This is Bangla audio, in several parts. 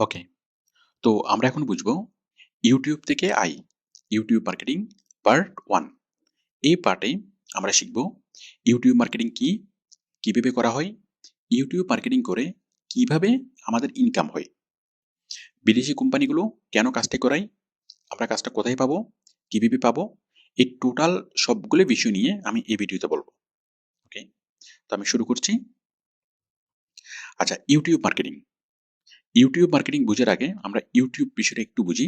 ওকে, তো আমরা এখন বুঝবো ইউটিউব থেকে আই, ইউটিউব মার্কেটিং পার্ট 1। এই পার্টে আমরা শিখব ইউটিউব মার্কেটিং কি, কিভাবে করা হয়, ইউটিউব মার্কেটিং করে কিভাবে আমাদের ইনকাম হয়, বিদেশি কোম্পানিগুলো কেন কাজটা করায়, আমরা কাজটা কোথায় পাবো, কিভাবে পাবো, এই টোটাল সবগুলো বিষয় নিয়ে আমি এই ভিডিওতে বলবো। ওকে, তো আমি শুরু করছি। আচ্ছা, ইউটিউব মার্কেটিং। ইউটিউব মার্কেটিং বোঝার আগে আমরা ইউটিউব বিষয়টা একটু বুঝি।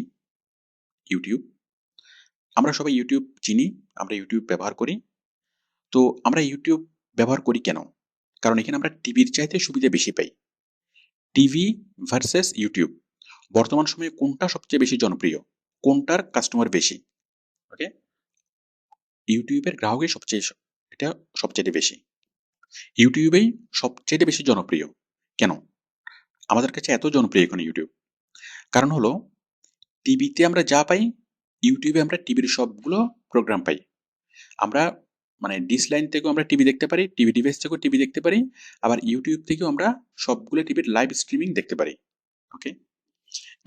ইউটিউব, আমরা সবাই ইউটিউব চিনি, আমরা ইউটিউব ব্যবহার করি। তো আমরা ইউটিউব ব্যবহার করি কেন? কারণ এখানে আমরা টিভির চাইতে সুবিধা বেশি পাই। টিভি ভার্সেস ইউটিউব, বর্তমান সময়ে কোনটা সবচেয়ে বেশি জনপ্রিয়, কোনটার কাস্টমার বেশি? ওকে, ইউটিউবের গ্রাহকের এটা সবচেয়ে বেশি, ইউটিউবেই সবচেয়ে বেশি জনপ্রিয়। কেন আমাদের কাছে এত জনপ্রিয় এখন ইউটিউব? কারণ হলো টিভিতে আমরা যা পাই, ইউটিউবে আমরা টিভির সবগুলো প্রোগ্রাম পাই। আমরা মানে ডিশ লাইন থেকেও আমরা টিভি দেখতে পারি, টিভি ডিভাইস থেকেও টিভি দেখতে পারি, আবার ইউটিউব থেকেও আমরা সবগুলো টিভির লাইভ স্ট্রিমিং দেখতে পারি। ওকে,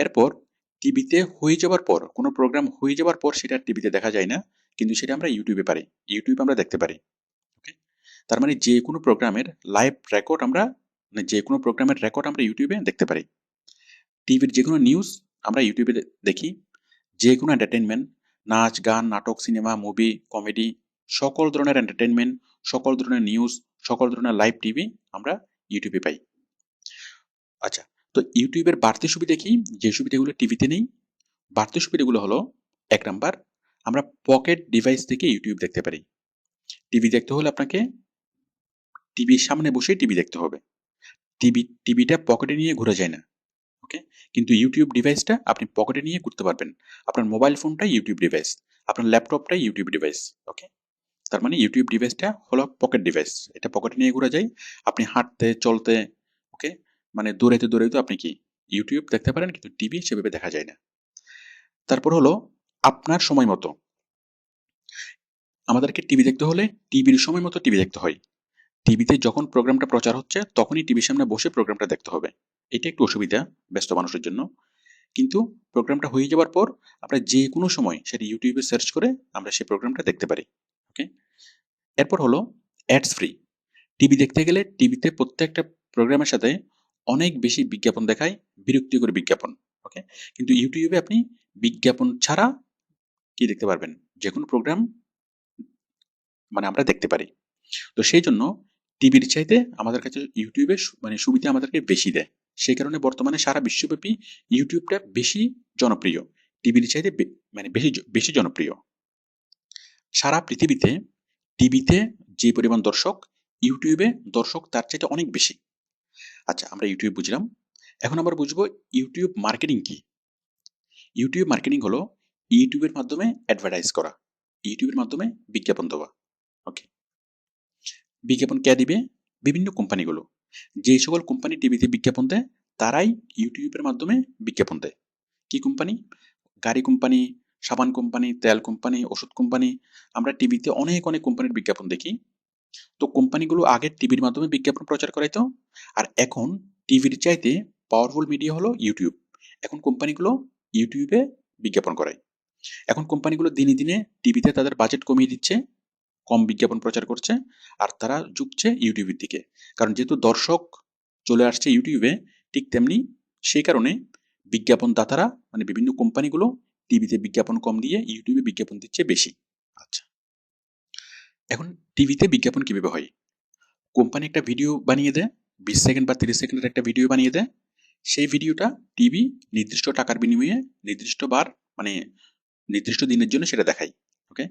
এরপর টিভিতে হয়ে যাওয়ার পর, কোনো প্রোগ্রাম হয়ে যাওয়ার পর সেটা টিভিতে দেখা যায় না, কিন্তু সেটা আমরা ইউটিউবে পারি, ইউটিউবে আমরা দেখতে পারি। ওকে, তার মানে যে কোনো প্রোগ্রামের লাইভ রেকর্ড আমরা, মানে যে কোনো প্রোগ্রামের রেকর্ড আমরা ইউটিউবে দেখতে পারি। টিভির যে কোনো নিউজ আমরা ইউটিউবে দেখি, যে কোনো এন্টারটেনমেন্ট, নাচ গান নাটক সিনেমা মুভি কমেডি, সকল ধরনের এন্টারটেনমেন্ট, সকল ধরনের নিউজ, সকল ধরনের লাইভ টিভি আমরা ইউটিউবে পাই। আচ্ছা, তো ইউটিউবের বাড়তি সুবিধা কি, যে সুবিধাগুলো টিভিতে নেই? বাড়তি সুবিধাগুলো হলো, এক নাম্বার, আমরা পকেট ডিভাইস থেকে ইউটিউব দেখতে পারি। টিভি দেখতে হলে আপনাকে টিভির সামনে বসে টিভি দেখতে হবে, টিভিটা পকেটে নিয়ে ঘোরা যায় না। ওকে, কিন্তু ইউটিউব ডিভাইসটা আপনি পকেটে নিয়ে ঘুরতে পারবেন। আপনার মোবাইল ফোনটাই ইউটিউব ডিভাইস, আপনার ল্যাপটপটাই ইউটিউব ডিভাইস। ওকে, তার মানে ইউটিউব ডিভাইসটা হলো পকেট ডিভাইস, এটা পকেটে নিয়ে ঘোরা যায়। আপনি হাঁটতে চলতে, ওকে, মানে দৌড়াইতে দৌড়াইতে আপনি কি ইউটিউব দেখতে পারেন, কিন্তু টিভি সেভাবে দেখা যায় না। তারপর হলো আপনার সময় মতো, আমাদেরকে টিভি দেখতে হলে টিভির সময় মতো টিভি দেখতে হয়। টিভিতে যখন প্রোগ্রামটা প্রচার হচ্ছে তখনই টিভির সামনে বসে প্রোগ্রামটা দেখতে হবে। এটা একটু অসুবিধা ব্যস্ত মানুষের জন্য, কিন্তু প্রোগ্রামটা হয়ে যাওয়ার পর আমরা যে কোনো সময় সেটা ইউটিউবে সার্চ করে আমরা সেই প্রোগ্রামটা দেখতে পারি। ওকে, এরপর হলো অ্যাডস ফ্রি। টিভি দেখতে গেলে টিভিতে প্রত্যেকটা প্রোগ্রামের সাথে অনেক বেশি বিজ্ঞাপন দেখায়, বিরক্তিকর বিজ্ঞাপন। ওকে, কিন্তু ইউটিউবে আপনি বিজ্ঞাপন ছাড়া কি দেখতে পারবেন, যে কোনো প্রোগ্রাম মানে আমরা দেখতে পারি। তো সেই জন্য টিভির চাইতে আমাদের কাছে ইউটিউবের মানে সুবিধা আমাদেরকে বেশি দেয়। সেই কারণে বর্তমানে সারা বিশ্বব্যাপী ইউটিউবটা বেশি জনপ্রিয়, টিভির চাইতে মানে বেশি বেশি জনপ্রিয়। সারা পৃথিবীতে টিভিতে যে পরিমাণ দর্শক, ইউটিউবে দর্শক তার চাইতে অনেক বেশি। আচ্ছা, আমরা ইউটিউব বুঝলাম, এখন আমরা বুঝবো ইউটিউব মার্কেটিং কি। ইউটিউব মার্কেটিং হলো ইউটিউবের মাধ্যমে অ্যাডভার্টাইজ করা, ইউটিউবের মাধ্যমে বিজ্ঞাপন দেওয়া। ওকে, বিজ্ঞাপন কে দিবে? বিভিন্ন কোম্পানিগুলো। যে সকল কোম্পানি টিভিতে বিজ্ঞাপন দেয় তারাই ইউটিউবের মাধ্যমে বিজ্ঞাপন দেয়। কি কোম্পানি? গাড়ি কোম্পানি, সাবান কোম্পানি, তেল কোম্পানি, ওষুধ কোম্পানি, আমরা টিভিতে অনেক অনেক কোম্পানির বিজ্ঞাপন দেখি। তো কোম্পানিগুলো আগে টিভির মাধ্যমে বিজ্ঞাপন প্রচার করাইতো, আর এখন টিভির চাইতে পাওয়ারফুল মিডিয়া হলো ইউটিউব। এখন কোম্পানিগুলো ইউটিউবে বিজ্ঞাপন করায়। এখন কোম্পানিগুলো দিনে দিনে টিভিতে তাদের বাজেট কমিয়ে দিচ্ছে, কম বিজ্ঞাপন প্রচার করছে, আর তারা ঝুঁকছে ইউটিউবের দিকে। কারণ যেহেতু দর্শক চলে আসছে ইউটিউবে, ঠিক তেমনি সেই কারণে বিজ্ঞাপন দাতারা মানে বিভিন্ন কোম্পানিগুলো টিভিতে বিজ্ঞাপন কম দিয়ে ইউটিউবে বিজ্ঞাপন দিচ্ছে বেশি। আচ্ছা, এখন টিভিতে বিজ্ঞাপন কিভাবে হয়? কোম্পানি একটা ভিডিও বানিয়ে দেয়, 20 সেকেন্ড বা 30 সেকেন্ডের একটা ভিডিও বানিয়ে দেয়। সেই ভিডিওটা টিভি নির্দিষ্ট টাকার বিনিময়ে নির্দিষ্ট বার মানে নির্দিষ্ট দিনের জন্য সেটা দেখায়। ওকে,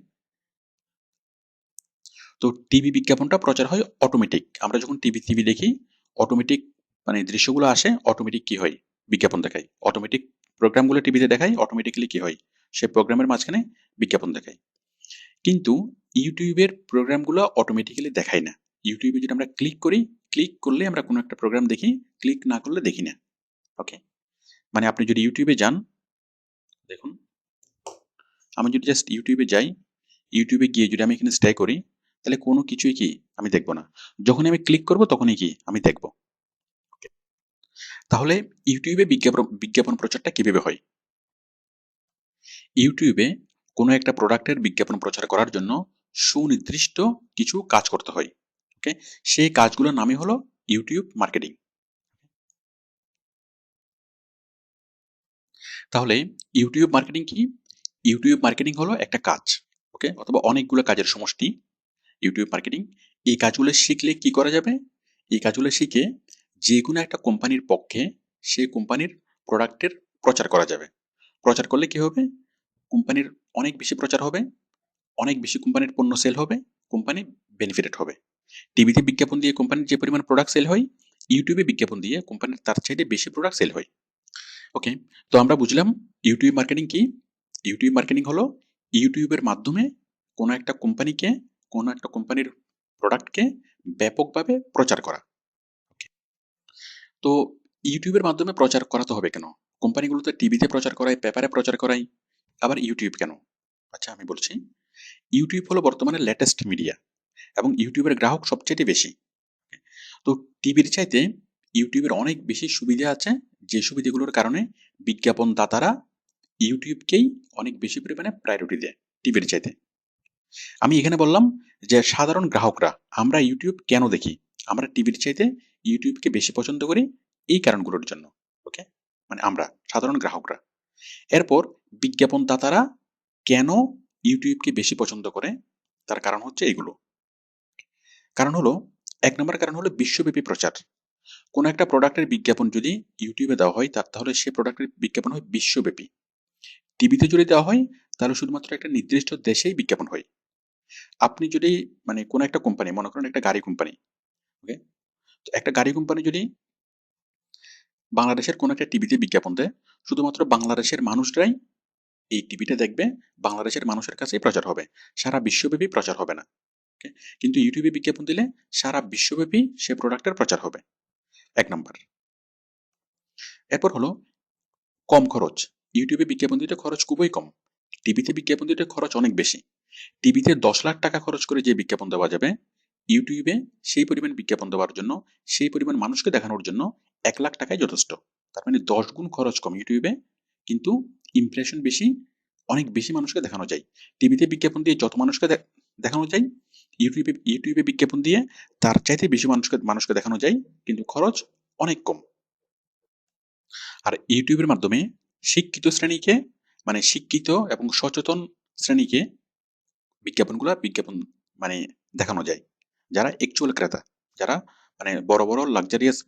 তো টিভি বিজ্ঞাপনটা প্রচার হয় অটোমেটিক। আমরা যখন টিভি দেখি অটোমেটিক মানে দৃশ্যগুলো আসে, অটোমেটিক কি হয়, বিজ্ঞাপন দেখায়। অটোমেটিক প্রোগ্রামগুলো টিভিতে দেখায়, অটোমেটিক্যালি কি হয়, সেই প্রোগ্রামের মাঝখানে বিজ্ঞাপন দেখায়। কিন্তু ইউটিউবের প্রোগ্রামগুলো অটোমেটিক্যালি দেখায় না। ইউটিউবে যদি আমরা ক্লিক করি, ক্লিক করলে আমরা কোনো একটা প্রোগ্রাম দেখি, ক্লিক না করলে দেখি না। ওকে, মানে আপনি যদি ইউটিউবে যান, দেখুন আমি যদি জাস্ট ইউটিউবে যাই, ইউটিউবে গিয়ে যদি আমি এখানে স্টে করি, তাহলে কোনো কিছুই কি আমি দেখবো না। যখনই আমি ক্লিক করব তখনই কি আমি দেখবো। তাহলে ইউটিউবে বিজ্ঞাপন প্রচারটা কিভাবে হয়? ইউটিউবে কোনো একটা প্রোডাক্টের বিজ্ঞাপন প্রচার করার জন্য সুনির্দিষ্ট কিছু কাজ করতে হয়। ওকে? সেই কাজগুলোর নামই হলো ইউটিউব মার্কেটিং। তাহলে ইউটিউব মার্কেটিং কি? ইউটিউব মার্কেটিং হলো একটা কাজ। ওকে? অথবা অনেকগুলো কাজের সমষ্টি ইউটিউব মার্কেটিং। এই কাজগুলো শিখলে কি করা যাবে? এই কাজগুলো শিখে যেকোনো একটা কোম্পানির পক্ষে সেই কোম্পানির প্রোডাক্টের প্রচার করা যাবে। প্রচার করলে কি হবে? কোম্পানির অনেক বেশি প্রচার হবে, অনেক বেশি কোম্পানির পণ্য সেল হবে, কোম্পানি বেনিফিটেড হবে। টিভিতে বিজ্ঞাপন দিয়ে কোম্পানির যে পরিমাণ প্রোডাক্ট সেল হয়, ইউটিউবে বিজ্ঞাপন দিয়ে কোম্পানির তার চাইতে বেশি প্রোডাক্ট সেল হয়। ওকে? তো আমরা বুঝলাম ইউটিউব মার্কেটিং কি? ইউটিউব মার্কেটিং হলো ইউটিউবের মাধ্যমে কোনো একটা কোম্পানিকে, কোনো একটা কোম্পানির প্রোডাক্টকে ব্যাপকভাবে প্রচার করা। ওকে? তো ইউটিউবের মাধ্যমে প্রচার করাতে হবে কেন? কোম্পানিগুলো তো টিভিতে প্রচার করায়, পেপারে প্রচার করায়, আবার ইউটিউব কেন? আচ্ছা, আমি বলছি। ইউটিউব হলো বর্তমানে লেটেস্ট মিডিয়া এবং ইউটিউবের গ্রাহক সবচেয়ে বেশি। তো টিভির চাইতে ইউটিউবের অনেক বেশি সুবিধা আছে, যে সুবিধাগুলোর কারণে বিজ্ঞাপন দাতারা ইউটিউবকেই অনেক বেশি পরিমাণে প্রায়োরিটি দেয় টিভির চাইতে। আমি এখানে বললাম যে সাধারণ গ্রাহকরা আমরা ইউটিউব কেন দেখি, আমরা টিভির চাইতে ইউটিউবকে বেশি পছন্দ করি এই কারণগুলোর জন্য। ওকে? মানে আমরা সাধারণ গ্রাহকরা। এরপর বিজ্ঞাপন দাতারা কেন ইউটিউবকে বেশি পছন্দ করে, তার কারণ হচ্ছে এগুলো। কারণ হলো, এক নম্বর কারণ হলো বিশ্বব্যাপী প্রচার। কোনো একটা প্রোডাক্টের বিজ্ঞাপন যদি ইউটিউবে দেওয়া হয় তাহলে সে প্রোডাক্টের বিজ্ঞাপন হয় বিশ্বব্যাপী। টিভিতে যদি দেওয়া হয় তাহলে শুধুমাত্র একটা নির্দিষ্ট দেশেই বিজ্ঞাপন হয়। আপনি যদি মানে কোনো একটা কোম্পানি, মনে করেন একটা গাড়ি কোম্পানি, ওকে? তো একটা গাড়ি কোম্পানি যদি বাংলাদেশের কোনো একটা টিভিতে বিজ্ঞাপন দেয়, শুধুমাত্র বাংলাদেশের মানুষরাই এই টিভিটা দেখবে, বাংলাদেশের মানুষের কাছেই প্রচার হবে, সারা বিশ্বব্যাপী প্রচার হবে না। ওকে? কিন্তু ইউটিউবে বিজ্ঞাপন দিলে সারা বিশ্বব্যাপী সে প্রোডাক্টের প্রচার হবে। এক নাম্বার। এরপর হলো কম খরচ। ইউটিউবে বিজ্ঞাপন দিতে খরচ খুবই কম। টিভিতে বিজ্ঞাপন দিতে খরচ অনেক বেশি। টিভিতে ১০ লাখ টাকা খরচ করে যে বিজ্ঞাপন দেওয়া যাবে, ইউটিউবে সেই পরিমাণ বিজ্ঞাপন দেওয়ার জন্য, সেই পরিমাণ মানুষকে দেখানোর জন্য ১ লাখ টাকাই যথেষ্ট। তার মানে ১০ গুণ খরচ কম ইউটিউবে, কিন্তু ইমপ্রেশন বেশি, অনেক বেশি মানুষকে দেখানো যায়। টিভিতে বিজ্ঞাপন দিয়ে যত মানুষকে দেখানো যায়, ইউটিউবে বিজ্ঞাপন দিয়ে তার চাইতে বেশি মানুষকে মানুষকে দেখানো যায়, কিন্তু খরচ অনেক কম। আর ইউটিউবের মাধ্যমে শিক্ষিত শ্রেণীকে, মানে শিক্ষিত এবং সচেতন শ্রেণীকে বিজ্ঞাপন মানে দেখানো যায়। যারা অ্যাকচুয়াল ক্রেতা, যারা মানে বড়, বড় লাক্সারিয়াস,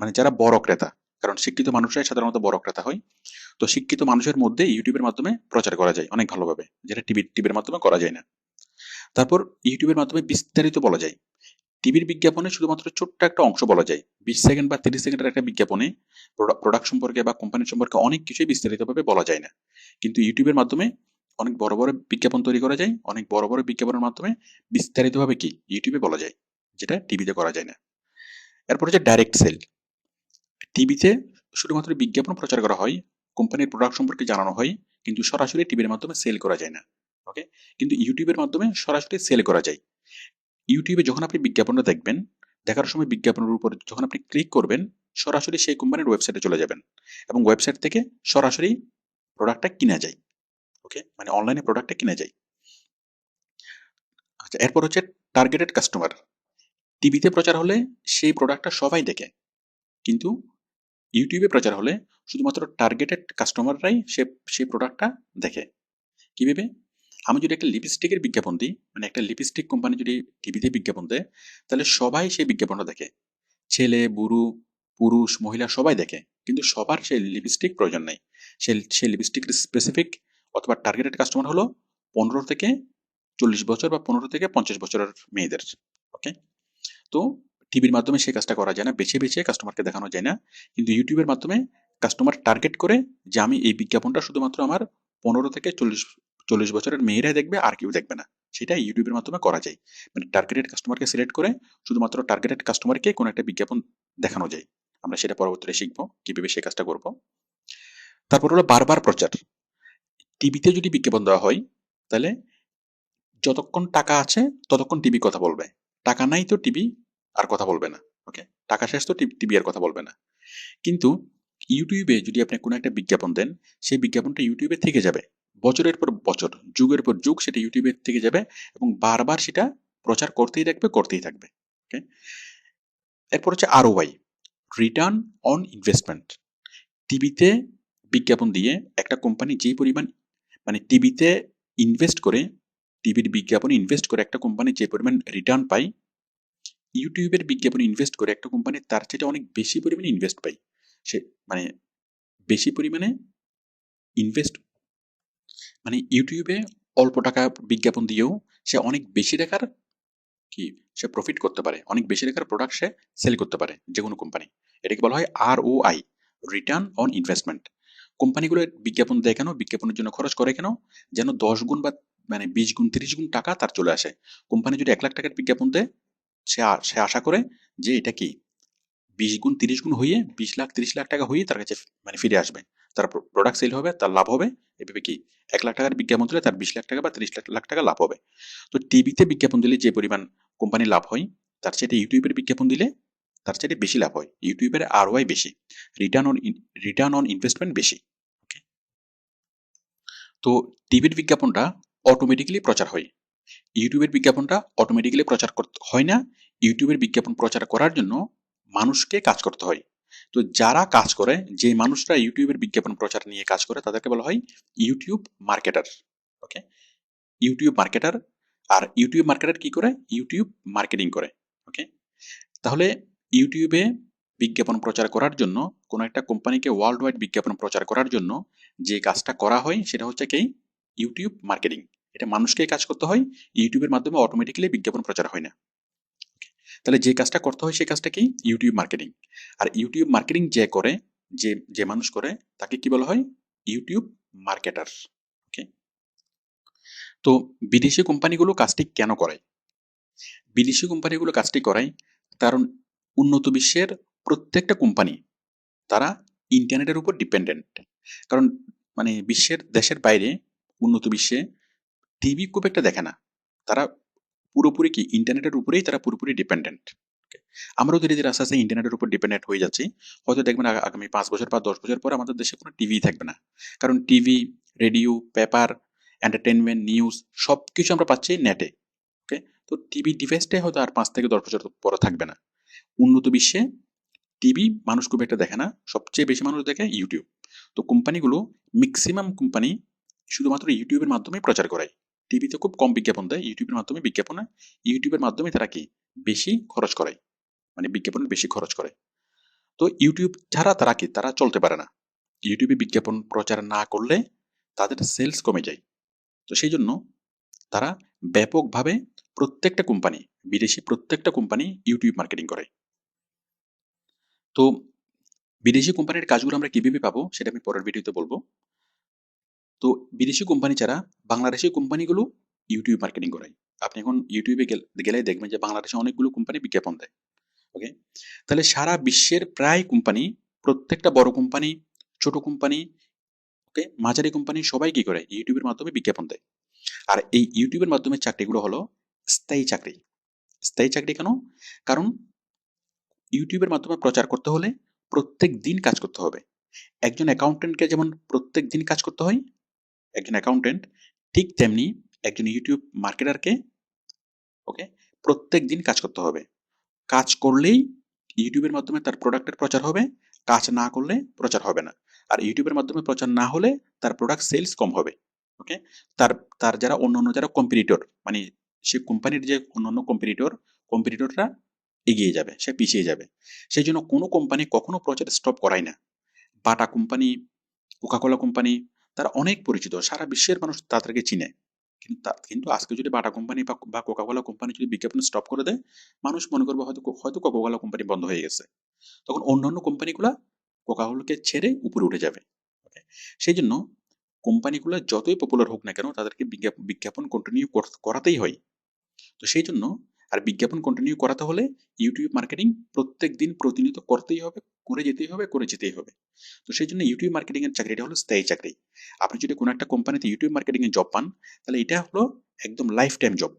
মানে যারা বড় ক্রেতা। কারণ শিক্ষিত মানুষরাই সাধারণত বড় ক্রেতা হয়। তো শিক্ষিত মানুষের মধ্যে ইউটিউবের মাধ্যমে প্রচার করা যায় অনেক ভালোভাবে, যেটা টিভির মাধ্যমে করা যায় না। তারপর ইউটিউবের মাধ্যমে বিস্তারিত বলা যায়। টিভির বিজ্ঞাপনে শুধুমাত্র ছোট্ট একটা অংশ বলা যায়। ২০ সেকেন্ড বা ৩০ সেকেন্ডের একটা বিজ্ঞাপনে প্রোডাক্ট সম্পর্কে বা কোম্পানি সম্পর্কে অনেক কিছুই বিস্তারিতভাবে বলা যায় না। কিন্তু ইউটিউবের মাধ্যমে অনেক বড়, বড় বিজ্ঞাপন তৈরি করা যায়। অনেক বড়, বড় বিজ্ঞাপনের মাধ্যমে বিস্তারিতভাবে কি ইউটিউবে বলা যায়, যেটা টিভিতে করা যায় না। এরপর হচ্ছে ডাইরেক্ট সেল। টিভিতে শুধুমাত্র বিজ্ঞাপন প্রচার করা হয়, কোম্পানির প্রোডাক্ট সম্পর্কে জানানো হয়, কিন্তু সরাসরি টিভির মাধ্যমে সেল করা যায় না। ওকে? কিন্তু ইউটিউবের মাধ্যমে সরাসরি সেল করা যায়। ইউটিউবে যখন আপনি বিজ্ঞাপনটা দেখবেন, দেখার সময় বিজ্ঞাপনের উপর যখন আপনি ক্লিক করবেন, সরাসরি সেই কোম্পানির ওয়েবসাইটে চলে যাবেন এবং ওয়েবসাইট থেকে সরাসরি প্রোডাক্টটা কিনা যায়। ওকে? মানে অনলাইনে প্রোডাক্টটা কিনা যায়। আচ্ছা, এরপর হচ্ছে টার্গেটেড কাস্টমার। টিভিতে প্রচার হলে সেই প্রোডাক্টটা সবাই দেখে, কিন্তু ইউটিউবে প্রচার হলে শুধুমাত্র টার্গেটেড কাস্টমাররাই সেই প্রোডাক্টটা দেখে। কিভাবে? আমি যদি একটা লিপস্টিকের বিজ্ঞাপন দিই, মানে একটা লিপস্টিক কোম্পানি যদি টিভিতে বিজ্ঞাপন দেয়, তাহলে সবাই সেই বিজ্ঞাপনটা দেখে। ছেলে, বুড়ো, পুরুষ, মহিলা সবাই দেখে। কিন্তু সবার সেই লিপস্টিক প্রয়োজন নাই। সেই লিপস্টিকের স্পেসিফিক অথবা টার্গেটেড কাস্টমার হলো ১৫ থেকে ৪০ বছর বা ১৫ থেকে ৫০ বছরের মেয়েদের। ওকে? তো টিভির মাধ্যমে সেই কাজটা করা যায় না। বেছে, বেছে কাস্টমারকে দেখানো যায় না। কিন্তু ইউটিউবের মাধ্যমে কাস্টমার টার্গেট করে যে আমি এই বিজ্ঞাপনটা শুধুমাত্র আমার ১৫ থেকে ৪০ বছরের মেয়েরাই দেখবে, আর কেউ দেখবে না। সেটা ইউটিউবের মাধ্যমে করা যায়। মানে টার্গেটেড কাস্টমারকে সিলেক্ট করে শুধুমাত্র টার্গেটেড কাস্টমারকে কোনো একটা বিজ্ঞাপন দেখানো যায়। আমরা সেটা পরবর্তীতে শিখব, কিভাবে সেই কাজটা করব। তারপর হলো বারবার প্রচার। টিভিতে যদি বিজ্ঞাপন দেওয়া হয়, তাহলে যতক্ষণ টাকা আছে ততক্ষণ টিভি কথা বলবে। টাকা নাই তো টিভি আর কথা বলবে না। ওকে? টাকা শেষ তো টিভি আর কথা বলবে না। কিন্তু ইউটিউবে যদি আপনি কোনো একটা বিজ্ঞাপন দেন, সেই বিজ্ঞাপনটা ইউটিউবে থেকে যাবে। বছরের পর বছর, যুগের পর যুগ সেটা ইউটিউবে থেকে যাবে এবং বারবার সেটা প্রচার করতেই থাকবে। ওকে? এরপর হচ্ছে ROI, রিটার্ন অন ইনভেস্টমেন্ট। টিভিতে বিজ্ঞাপন দিয়ে একটা কোম্পানি যে পরিমাণ মানে টিভিতে ইনভেস্ট করে, টিভির বিজ্ঞাপনে ইনভেস্ট করে একটা কোম্পানি যে পরিমাণ রিটার্ন পায়, ইউটিউবের বিজ্ঞাপনে ইনভেস্ট করে একটা কোম্পানি তার চেয়ে অনেক বেশি পরিমাণে ইনভেস্ট পায়। সে মানে বেশি পরিমাণে ইনভেস্ট ইউটিউবে অল্প টাকা বিজ্ঞাপন দিয়েও সে অনেক বেশি টাকার কি সে প্রফিট করতে পারে, অনেক বেশি টাকার প্রোডাক্ট সে সেল করতে পারে যে কোনো কোম্পানি। এটাকে বলা হয় ROI, রিটার্ন অন ইনভেস্টমেন্ট। কোম্পানিগুলো বিজ্ঞাপন দেয় কেন, বিজ্ঞাপনের জন্য খরচ করে কেন? যেন 10 গুণ বা 20 গুণ 30 গুণ টাকা তার চলে আসে। কোম্পানি যদি 1 লাখ টাকার বিজ্ঞাপন দেয়, সে আশা করে যে এটা কি 20 গুণ 30 গুণ হয়ে 20 লাখ 30 লাখ টাকা হয়ে তার কাছে ফিরে আসবে, তার প্রোডাক্ট সেল হবে, তার লাভ হবে। এভাবে কি 1 লাখ টাকার বিজ্ঞাপন দিলে তার 20 লাখ টাকা বা 30 লাখ টাকা লাভ হবে। তো টিভিতে বিজ্ঞাপন দিলে যে পরিমাণ কোম্পানির লাভ হয়, তার চেয়ে ইউটিউবের বিজ্ঞাপন দিলে তার চেয়ে বেশি লাভ হয়। ইউটিউবের ROI বেশি, রিটার্ন অন ইনভেস্টমেন্ট বেশি। ওকে? তো টিভির বিজ্ঞাপনটা অটোমেটিক্যালি প্রচার হয়, ইউটিউবের বিজ্ঞাপনটা অটোমেটিক্যালি প্রচার করতে হয় না। ইউটিউবের বিজ্ঞাপন প্রচার করার জন্য মানুষকে কাজ করতে হয়। তো যারা কাজ করে, যে মানুষরা ইউটিউবের বিজ্ঞাপন প্রচার নিয়ে কাজ করে, তাদেরকে বলা হয় YouTube marketer. Okay? YouTube marketer. আর ইউটিউব মার্কেটার কি করে? ইউটিউব মার্কেটিং করে। ওকে? তাহলে ইউটিউবে বিজ্ঞাপন প্রচার করার জন্য, কোনো একটা কোম্পানিকে ওয়ার্ল্ড ওয়াইড বিজ্ঞাপন প্রচার করার জন্য যে কাজটা করা হয় সেটা হচ্ছে কি ইউটিউব মার্কেটিং। এটা মানুষকে কাজ করতে হয়, ইউটিউবের মাধ্যমে অটোমেটিক্যালি বিজ্ঞাপন প্রচার হয় না। তাহলে যে কাজটা করতে হয় সেই কাজটা কি? YouTube marketing. আর ইউটিউব মার্কেটিং যে করে, যে যে মানুষ করে, তাকে কি বলা হয়? YouTube marketer. ওকে? তো বিদেশি কোম্পানিগুলো কাজটি কেন করে? বিদেশি কোম্পানিগুলো কাজটি করায় কারণ উন্নত বিশ্বের প্রত্যেকটা কোম্পানি তারা ইন্টারনেটের উপর ডিপেন্ডেন্ট। কারণ বিশ্বের দেশের বাইরে, উন্নত বিশ্বে টিভি খুব একটা দেখে না। তারা পুরোপুরি কি ইন্টারনেটের উপরেই তারা পুরোপুরি ডিপেন্ডেন্ট। আমরাও ধীরে ধীরে আস্তে আস্তে ইন্টারনেটের উপর ডিপেন্ডেন্ট হয়ে যাচ্ছি। হয়তো দেখবেন আগামী 5 বছর বা 10 বছর পর আমাদের দেশে কোনো টিভি থাকবে না। কারণ TV, radio, paper, entertainment, news সব কিছু আমরা পাচ্ছি নেটে। ওকে? তো টিভি ডিভাইসটাই হয়তো আর 5 থেকে 10 বছর পরে থাকবে না। উন্নত বিশ্বে টিভি মানুষ খুব একটা দেখে না, সবচেয়ে বেশি মানুষ দেখে ইউটিউব। তো কোম্পানিগুলো, ম্যাক্সিমাম কোম্পানি শুধুমাত্র ইউটিউবের মাধ্যমে প্রচার করায়। টিভিতে খুব কম বিজ্ঞাপন দেয়, ইউটিউবের মাধ্যমে বিজ্ঞাপন হয়। ইউটিউবের মাধ্যমে তারা কি বেশি খরচ করায়, বিজ্ঞাপনের বেশি খরচ করে। তো ইউটিউব ছাড়া তারা কি তারা চলতে পারে না। ইউটিউবে বিজ্ঞাপন প্রচার না করলে তাদের সেলস কমে যায়। তো সেই জন্য তারা ব্যাপকভাবে প্রত্যেকটা কোম্পানি, বিদেশি প্রত্যেকটা কোম্পানি ইউটিউব মার্কেটিং করে। তো বিদেশি কোম্পানির কাজগুলো আমরা কিভাবে পাবো সেটা আমি পরের ভিডিওতে বলবো। তো বিদেশি কোম্পানি ছাড়া বাংলাদেশি কোম্পানিগুলো ইউটিউব মার্কেটিং করে। আপনি এখন ইউটিউবে গেলে দেখবেন যে বাংলাদেশে অনেকগুলো কোম্পানি বিজ্ঞাপন দেয়। ওকে? তাহলে সারা বিশ্বের প্রায় কোম্পানি, প্রত্যেকটা বড় কোম্পানি, ছোট কোম্পানি, ওকে, মাঝারি কোম্পানি সবাই কি করে? ইউটিউবের মাধ্যমে বিজ্ঞাপন দেয়। আর এই ইউটিউবের মাধ্যমে চাকরিগুলো হলো স্থায়ী চাকরি। স্থায়ী চাকরি কেন? কারণ ইউটিউবের মাধ্যমে প্রচার করতে হলে প্রত্যেক দিন কাজ করতে হবে। একজন অ্যাকাউন্টেন্টকে যেমন প্রত্যেক দিন কাজ করতে হয়, একজন অ্যাকাউন্টেন্ট, ঠিক তেমনি একজন ইউটিউব মার্কেটারকে, ওকে, প্রত্যেক দিন কাজ করতে হবে। কাজ করলেই ইউটিউবের মাধ্যমে তার প্রোডাক্টের প্রচার হবে, কাজ না করলে প্রচার হবে না। আর ইউটিউবের মাধ্যমে প্রচার না হলে তার প্রোডাক্ট সেলস কম হবে। ওকে? তার তার যারা অন্যান্য যারা কম্পিটিটর, সে কোম্পানির যে অন্যান্য কম্পিটিটররা এগিয়ে যাবে, সে পিছিয়ে যাবে। সেই জন্য কোনো কোম্পানি কখনো প্রচার স্টপ করায় না। বাটা কোম্পানি, কোকাকোলা কোম্পানি, তারা অনেক পরিচিত, সারা বিশ্বের মানুষ তাদেরকে চিনে। কিন্তু আজকে যদি বাটা কোম্পানি বা কোকাকোলা কোম্পানি যদি বিজ্ঞাপন স্টপ করে দেয়, মানুষ মনে করবে হয়তো হয়তো কোকাকোলা কোম্পানি বন্ধ হয়ে গেছে। তখন অন্যান্য কোম্পানিগুলা কোকাকোলাকে ছেড়ে উপরে উঠে যাবে। ওকে? সেই জন্য কোম্পানিগুলো যতই পপুলার হোক না কেন, তাদেরকে বিজ্ঞাপন কন্টিনিউ করাতেই হয়। তো সেই জন্য, আর বিজ্ঞাপন কন্টিনিউ করাতে হলে ইউটিউব মার্কেটিং প্রত্যেক দিন প্রতিনিয়ত করতেই হবে, করে যেতেই হবে। তো সেই জন্য ইউটিউব মার্কেটিং এর চাকরিটা হলো স্থায়ী চাকরি। আপনি যদি কোনো একটা কোম্পানিতে ইউটিউব মার্কেটিং এ জব পান, তাহলে এটা হলো একদম লাইফ টাইম জব।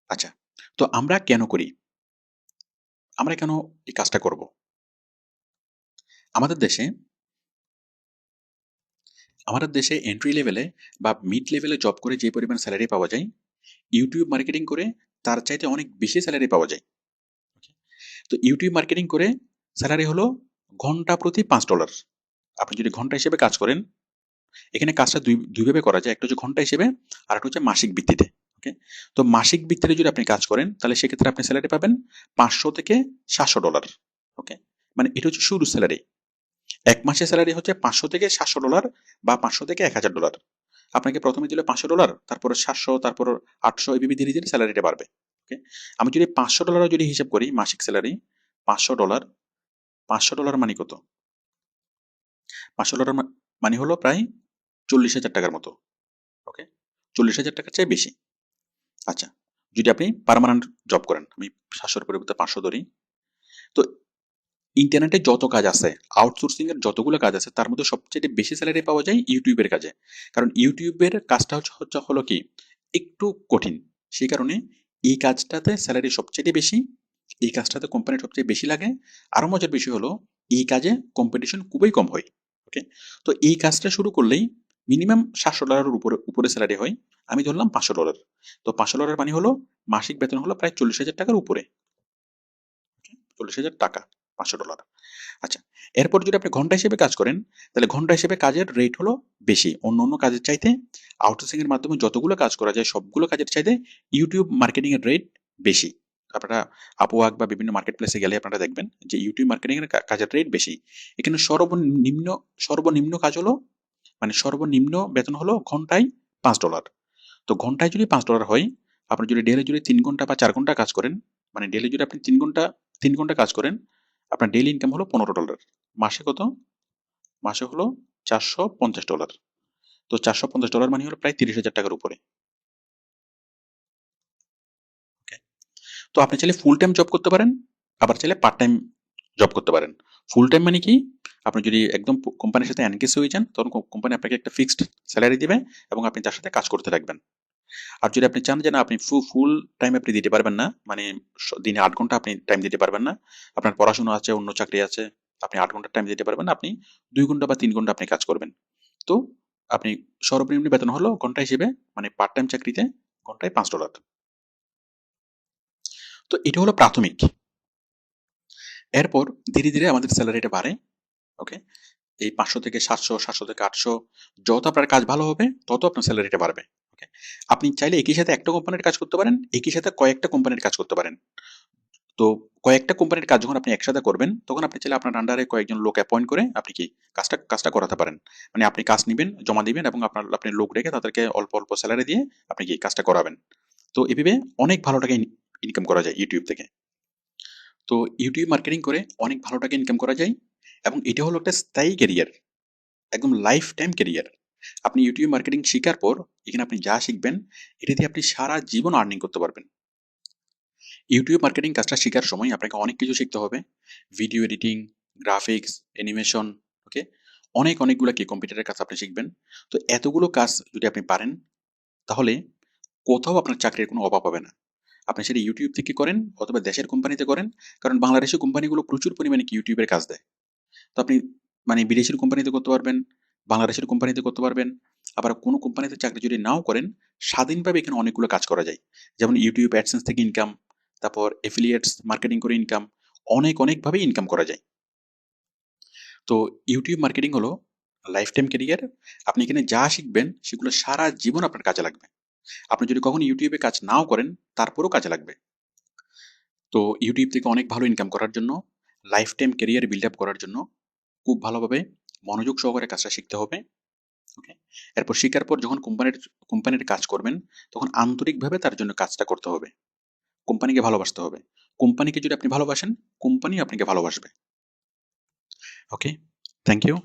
আচ্ছা, তো আমরা কেন করি? আমরা কেন এই কাজটা করব? আমাদের দেশে এন্ট্রি লেভেলে বা মিড লেভেলে জব করে যে পরিমাণ স্যালারি পাওয়া যায়, ইউটিউব মার্কেটিং করে তার চাইতে অনেক বেশি স্যালারি পাওয়া যায়। তো ইউটিউব মার্কেটিং করে স্যালারি হলো ঘন্টা প্রতি $5। আপনি যদি ঘন্টা হিসেবে কাজ করেন, এখানে কাজটা দুইভাবে করা যায়। একটা হচ্ছে ঘন্টা হিসেবে, আর একটা হচ্ছে মাসিক ভিত্তিতে। ওকে, তো মাসিক ভিত্তিতে যদি আপনি কাজ করেন তাহলে সেক্ষেত্রে আপনি স্যালারি পাবেন $500 থেকে $700। ওকে, মানে এটা হচ্ছে শুরু স্যালারি। এক মাসের স্যালারি হচ্ছে $500 থেকে $700 বা $500 থেকে $1000। আপনাকে প্রথমে দিল $500, তারপরে 700, তারপর 800, এভাবে ধীরে ধীরে স্যালারিটা বাড়বে। ওকে, আমি যদি $500 যদি হিসাব করি মাসিক স্যালারি, $500, $500 মানে কত? $500 মানে হলো প্রায় 40,000 টাকার মতো। ওকে, 40,000 টাকার চেয়ে বেশি। আচ্ছা, যদি আপনি পার্মানেন্ট জব করেন, আমি 700-র পরিবর্তে 500 ধরি। তো ইন্টারনেটে যত কাজ আছে, আউটসোর্সিং এর যতগুলো কাজ আছে, তার মধ্যে সবচেয়ে বেশি স্যালারি পাওয়া যায় ইউটিউবের কাজে। কারণ ইউটিউবের কাজটা হলো কি একটু কঠিন। সেই কারণে এই কাজটাতে স্যালারি সবচেয়ে বেশি, এই কাজটাতে কোম্পানি সবচেয়ে বেশি লাগে। আরো মজার বিষয় হলো এই কাজে কম্পিটিশন খুবই কম হয়। ওকে, তো এই কাজটা শুরু করলেই মিনিমাম $700 উপরে স্যালারি হয়। আমি ধরলাম $500। তো $500 মানে হলো মাসিক বেতন হলো প্রায় 40,000 টাকার উপরে। 40,000 টাকা, $500। আচ্ছা, এরপর যদি আপনি ঘন্টা হিসেবে কাজ করেন, তাহলে ঘন্টা হিসেবে কাজের রেট হলো বেশি। অন্য কাজের চাইতে আউটসোর্সিং এর মাধ্যমে যতগুলো কাজ করা যায় সবগুলো কাজের চাইতে ইউটিউব মার্কেটিং এর রেট বেশি। আপনারা আপওয়ার্ক বা বিভিন্ন মার্কেট প্লেসে গেলে আপনারা দেখবেন যে ইউটিউব মার্কেটিং এর কাজের রেট বেশি। এখানে সর্বনিম্ন কাজ হলো, মানে সর্বনিম্ন বেতন হলো ঘন্টায় $5। তো ঘন্টায় যদি $5 হয়, আপনি যদি ডেইলি যদি 3 ঘন্টা বা 4 ঘন্টা কাজ করেন, মানে ডেইলি যদি আপনি 3 ঘন্টা কাজ করেন, আপনার ডেইলি ইনকাম হলো $15। মাসে কত? মাসে হলো $450। তো $450 মানে হলো প্রায় 30,000 টাকার উপরে। ওকে, তো আপনি চাইলে ফুল টাইম জব করতে পারেন, আবার চাইলে পার্ট টাইম জব করতে পারেন। ফুল টাইম মানে কি? আপনি যদি একদম কোম্পানির সাথে এনগেজ হয়ে যান, তখন কোম্পানি আপনাকে একটা ফিক্সড স্যালারি দিবে এবং আপনি তার সাথে কাজ করতে থাকবেন। আর যদি আপনি চান যে না আপনি ফুল টাইম আপনি দিতে পারবেন না, মানে দিনে 8 ঘন্টা আপনি টাইম দিতে পারবেন না, আপনার পড়াশোনা আছে, অন্য চাকরি আছে, আপনি 8 ঘন্টা টাইম দিতে পারবেন না, আপনি 2 ঘন্টা বা 3 ঘন্টা আপনি কাজ করবেন। তো আপনি সর্বনিম্ন বেতন হলো ঘন্টা হিসেবে, মানে পার্ট টাইম চাকরিতে ঘন্টায় $5। তো এটা হলো প্রাথমিক। এরপর ধীরে ধীরে আমাদের স্যালারিটা বাড়ে। ওকে, এই 500 থেকে 700, 700 থেকে 800, যত আপনার কাজ ভালো হবে তত আপনার স্যালারিটা বাড়বে। ওকে, আপনি চাইলে একই সাথে একটা কোম্পানির কাজ করতে পারেন, একই সাথে কয়েকটা কোম্পানির কাজ করতে পারেন। তো কয়েকটা কোম্পানির কাজ যখন আপনি একসাথে করবেন, তখন আপনি চাইলে আপনার আন্ডারে কয়েকজন লোক অ্যাপয়েন্ট করে আপনি কি কাজটা করাতে পারেন। মানে আপনি কাজ নিবেন, জমা দিবেন এবং আপনি লোক রেখে তাদেরকে অল্প অল্প স্যালারি দিয়ে আপনি কি কাজটা করাবেন। তো এভাবে অনেক ভালো টাকা ইনকাম করা যায় ইউটিউব থেকে। তো ইউটিউব মার্কেটিং করে অনেক ভালো টাকা ইনকাম করা যায় এবং এটা হলো একটা স্থায়ী ক্যারিয়ার, একদম লাইফ টাইম ক্যারিয়ার। আপনি ইউটিউব মার্কেটিং শেখার পর এখানে আপনি যা শিখবেন এটা দিয়ে আপনি সারা জীবন আর্নিং করতে পারবেন। ইউটিউব মার্কেটিং কাজটা শেখার সময় আপনাকে অনেক কিছু শিখতে হবে। ভিডিও এডিটিং, গ্রাফিক্স, অ্যানিমেশন, ওকে, অনেকগুলো কি কম্পিউটারের কাজ আপনি শিখবেন। তো এতগুলো কাজ যদি আপনি পারেন, তাহলে কোথাও আপনার চাকরির কোনো অভাব হবে না। আপনি সেটা ইউটিউব থেকে করেন অথবা দেশের কোম্পানিতে করেন, কারণ বাংলাদেশের কোম্পানিগুলো প্রচুর পরিমাণে কি ইউটিউবের কাজ দেয়। তো আপনি মানে বিদেশের কোম্পানিতে করতে পারবেন, বাংলাদেশের কোম্পানিতে করতে পারবেন। আবার কোনো কোম্পানিতে চাকরি যদি নাও করেন, স্বাধীনভাবে এখানে অনেকগুলো কাজ করা যায়। যেমন ইউটিউব অ্যাডসেন্স থেকে ইনকাম, তারপর এফিলিয়েটস মার্কেটিং করে ইনকাম, অনেকভাবে ইনকাম করা যায়। তো ইউটিউব মার্কেটিং হলো লাইফ টাইম ক্যারিয়ার। আপনি এখানে যা শিখবেন সেগুলো সারা জীবন আপনার কাজে লাগবে। আপনি যদি কখনো ইউটিউবে কাজ নাও করেন, তারপরেও কাজে লাগবে। তো ইউটিউব থেকে অনেক ভালো ইনকাম করার জন্য, life time career build up করার জন্য খুব ভালোভাবে মনোযোগ সহকারে কাজটা শিখতে হবে। ওকে, এরপর শেখার পর যখন কোম্পানির কাজ করবেন, তখন আন্তরিকভাবে তার জন্য কাজটা করতে হবে। কোম্পানিকে ভালোবাসতে হবে। কোম্পানিকে যদি আপনি ভালোবাসেন, কোম্পানি আপনাকে ভালোবাসবে। ওকে, থ্যাংক ইউ।